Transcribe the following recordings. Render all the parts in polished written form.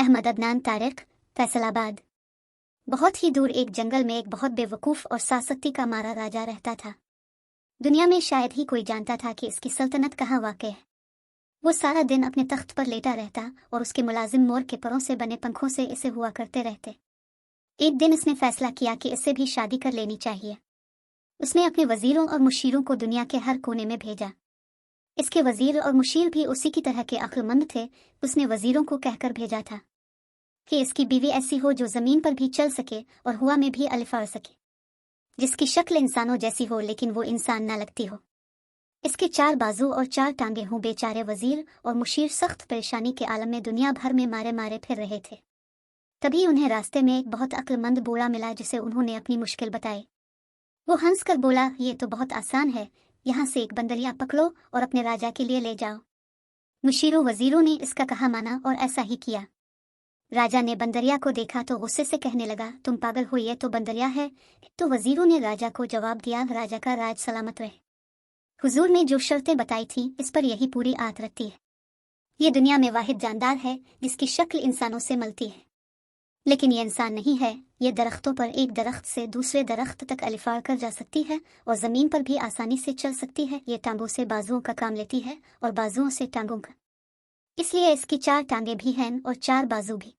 अहमद अदनान तारिक, फैसलाबाद। बहुत ही दूर एक जंगल में एक बहुत बेवकूफ़ और सासक्ति का मारा राजा रहता था। दुनिया में शायद ही कोई जानता था कि इसकी सल्तनत कहाँ वाक़ है। वो सारा दिन अपने तख्त पर लेटा रहता और उसके मुलाजिम मोर के परों से बने पंखों से इसे हुआ करते रहते। एक दिन इसने फैसला किया कि इससे भी शादी कर लेनी चाहिए। उसने अपने वज़ीरों और मुशीरों को दुनिया के हर कोने में भेजा। इसके वज़ीर और मुशीर भी उसी की तरह के अक्लमंद थे। उसने वज़ीरों को कहकर भेजा था कि इसकी बीवी ऐसी हो जो ज़मीन पर भी चल सके और हवा में भी अलिफाड़ सके, जिसकी शक्ल इंसानों जैसी हो लेकिन वो इंसान ना लगती हो। इसके 4 बाजू और 4 टांगे हों। बेचारे वज़ीर और मुशीर सख्त परेशानी के आलम में दुनिया भर में मारे मारे फिर रहे थे। तभी उन्हें रास्ते में एक बहुत अक्लमंद बूढ़ा मिला जिसे उन्होंने अपनी मुश्किल बताई। वो हंस कर बोला, ये तो बहुत आसान है, यहाँ से एक बंदरिया पकड़ो और अपने राजा के लिए ले जाओ। मुशीरों वज़ीरों ने इसका कहा माना और ऐसा ही किया। राजा ने बंदरिया को देखा तो गुस्से से कहने लगा, तुम पागल हो, ये तो बंदरिया है। तो वज़ीरों ने राजा को जवाब दिया, राजा का राज सलामत रहे। हुजूर ने जो शर्तें बताई थीं इस पर यही पूरी आत रखती है। ये दुनिया में वाहिद जानदार है जिसकी शक्ल इंसानों से मिलती है, लेकिन ये इंसान नहीं है। ये दरख्तों पर एक दरख्त से दूसरे दरख्त तक अलिफाड़ कर जा सकती है और ज़मीन पर भी आसानी से चल सकती है। ये टांगों से बाजुओं का काम लेती है और बाजुओं से टांगों का, इसलिए इसकी 4 टांगे भी हैं और 4 बाजू भी।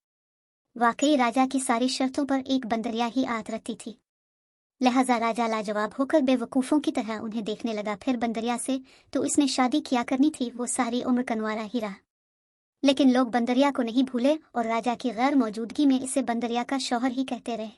वाकई राजा की सारी शर्तों पर एक बंदरिया ही आत रखती थी। लिहाजा राजा लाजवाब होकर बेवकूफ़ों की तरह उन्हें देखने लगा। फिर बंदरिया से तो इसने शादी किया करनी थी, वो सारी उम्र कनवारा ही रहा। लेकिन लोग बंदरिया को नहीं भूले और राजा की गैर मौजूदगी में इसे बंदरिया का शौहर ही कहते रहे।